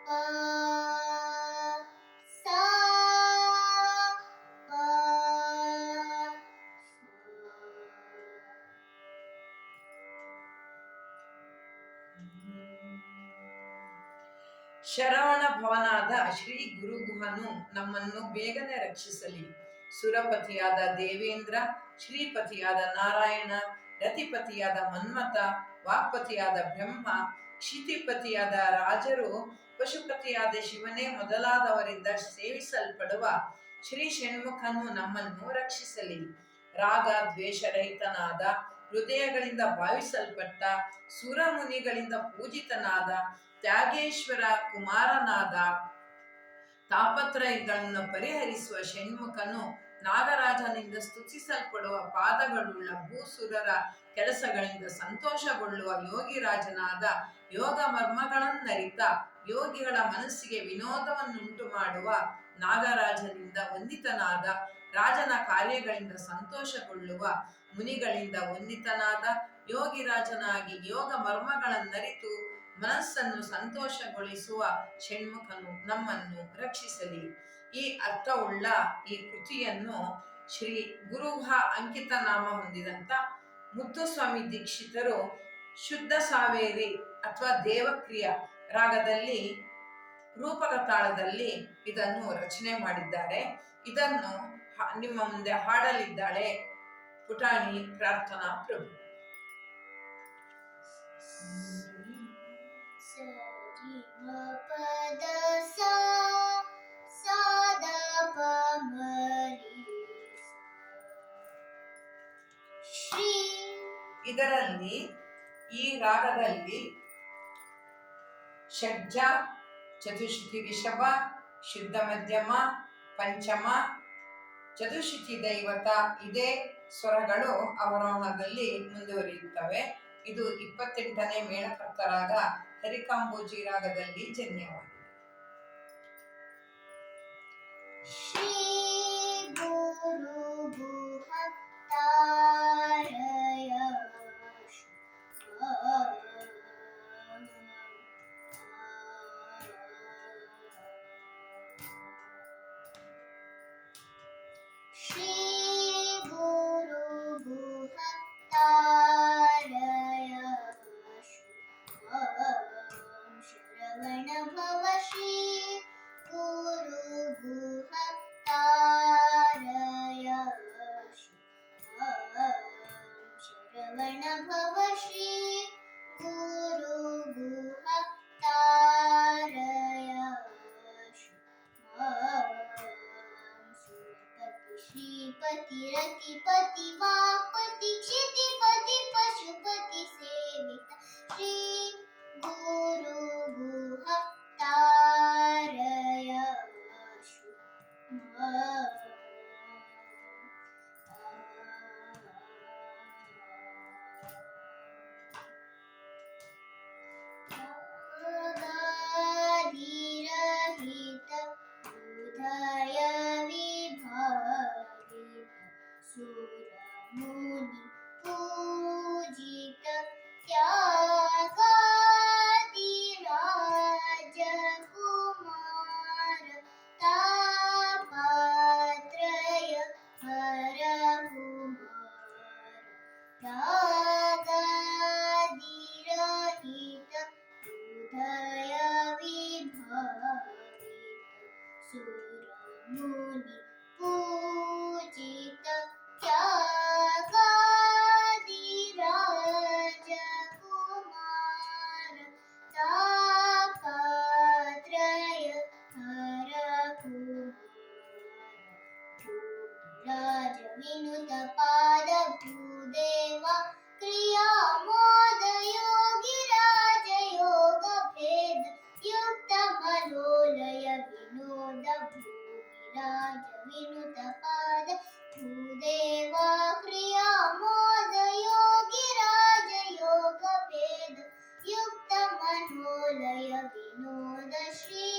ಪ ಸಾ ಪ ಶರವಣ ಭವನಾದ ಶ್ರೀ ಗುರುಗುಹನು ನಮ್ಮನ್ನು ಬೇಗನೆ ರಕ್ಷಿಸಲಿ. ಸುರಪತಿಯಾದ ದೇವೇಂದ್ರ, ಶ್ರೀಪತಿಯಾದ ನಾರಾಯಣ, ರತಿಪತಿಯಾದ ಮನ್ಮಥ, ವಾಕ್ಪತಿಯಾದ ಬ್ರಹ್ಮ, ಕ್ಷಿತಿಪತಿಯಾದ ರಾಜರು, ಪಶುಪತಿಯಾದ ಶಿವನೇ ಮೊದಲಾದವರಿಂದ ಸೇವಿಸಲ್ಪಡುವ ಶ್ರೀ ಷಣ್ಮುಖನು ನಮ್ಮನ್ನು ರಕ್ಷಿಸಲಿ. ರಾಗ ದ್ವೇಷರಹಿತನಾದ, ಹೃದಯಗಳಿಂದ ಭಾವಿಸಲ್ಪಟ್ಟ, ಸುರಮುನಿಗಳಿಂದ ಪೂಜಿತನಾದ, ತ್ಯಾಗೇಶ್ವರ ಕುಮಾರನಾದ, ತಾಪತ್ರಯಗಳನ್ನು ಪರಿಹರಿಸುವ ಷಣ್ಮುಖನು ನಾಗರಾಜನಿಂದ ಸ್ತುತಿಸಲ್ಪಡುವ ಪಾದಗಳುಳ್ಳ ಭೂಸುರರ ಕೆಲಸಗಳಿಂದ ಸಂತೋಷಗೊಳ್ಳುವ ಯೋಗಿರಾಜನಾದ, ಯೋಗ ಮರ್ಮಗಳನ್ನರಿತ ಯೋಗಿಗಳ ಮನಸ್ಸಿಗೆ ವಿನೋದವನ್ನುಂಟು ಮಾಡುವ ನಾಗರಾಜನಿಂದ ವಂದಿತನಾದ, ರಾಜನ ಕಾರ್ಯಗಳಿಂದ ಸಂತೋಷಗೊಳ್ಳುವ ಮುನಿಗಳಿಂದ ವಂದಿತನಾದ ಯೋಗಿರಾಜನಾಗಿ ಯೋಗ ಮರ್ಮಗಳನ್ನರಿತು ಮನಸ್ಸನ್ನು ಸಂತೋಷಗೊಳಿಸುವ ಷಣ್ಮುಖನು ನಮ್ಮನ್ನು ರಕ್ಷಿಸಲಿ. ಈ ಅರ್ಥವುಳ್ಳ ಈ ಕೃತಿಯನ್ನು ಶ್ರೀ ಗುರುಗುಹ ಅಂಕಿತ ನಾಮ ಹೊಂದಿದಂತ ಮುತ್ತುಸ್ವಾಮಿ ದೀಕ್ಷಿತರು ಶುದ್ಧ ಸಾವೇರಿ ಅಥವಾ ದೇವಕ್ರಿಯ ರಾಗದಲ್ಲಿ ರೂಪಕ ತಾಳದಲ್ಲಿ ಇದನ್ನು ರಚನೆ ಮಾಡಿದ್ದಾರೆ. ಇದನ್ನು ನಿಮ್ಮ ಮುಂದೆ ಹಾಡಲಿದ್ದಾಳೆ ಪುಟಾಣಿ ಪ್ರಾರ್ಥನಾ ಪ್ರಭು. ಸರಿ ಮ ಪದ ಸಾ ಸಾ ದ ಪ ಮ ರಿ ಶ್ರೀ. ಇದರಲ್ಲಿ ಈ ರಾಗದಲ್ಲಿ ಷಡ್ಜ, ಚತುಶ್ರುತಿ ರಿಷಭ, ಶುದ್ಧ ಮಧ್ಯಮ, ಪಂಚಮ, ಚತುಶ್ರುತಿ ದೈವತ ಇದೇ ಸ್ವರಗಳು ಅವರೋಹಣದಲ್ಲಿ ಮುಂದುವರಿಯುತ್ತವೆ. ಇದು 28ನೇ ಮೇಳಕರ್ತ ರಾಗ ಹರಿಕಾಂಬೋಜಿ ರಾಗದಲ್ಲಿ ಜನ್ಯವಾಗಿದೆ. ಶ್ರೀ ಗುರು ಗುಹ ತಾರಯ ಶ್ರೀ ಗುರು ಗುಹ ತಾರಯ ಶರವಣ ಭವ ಶ್ರೀ ಗುರು ಗುಹ ತಾರಯ ಶರವಣ ಭವ ಶ್ರೀ ಗುರು ಗುಹ ತಾರಯ श्रीपति रतिपति वाक्पति क्षितिपति पशुपति सेवित श्री गुरु गुह तारय धीरहित उदय विभागित सुरमुनि पूजित त्यागादिराज कुमार तापत्रय हर कुमार त्यागादिरहित उदय विभागित सुरमुनि पूजित त्यागादिराज कुमार तापत्रय हर कुमार राज विनुत पाद भूदेव क्रिया मोद योगी राज योग भेद युक्त मनोलय विनोद भूगिराज विनुत पाद भूदेव क्रिया मोद योगी राज योग भेद युक्त मनोलय विनोद श्री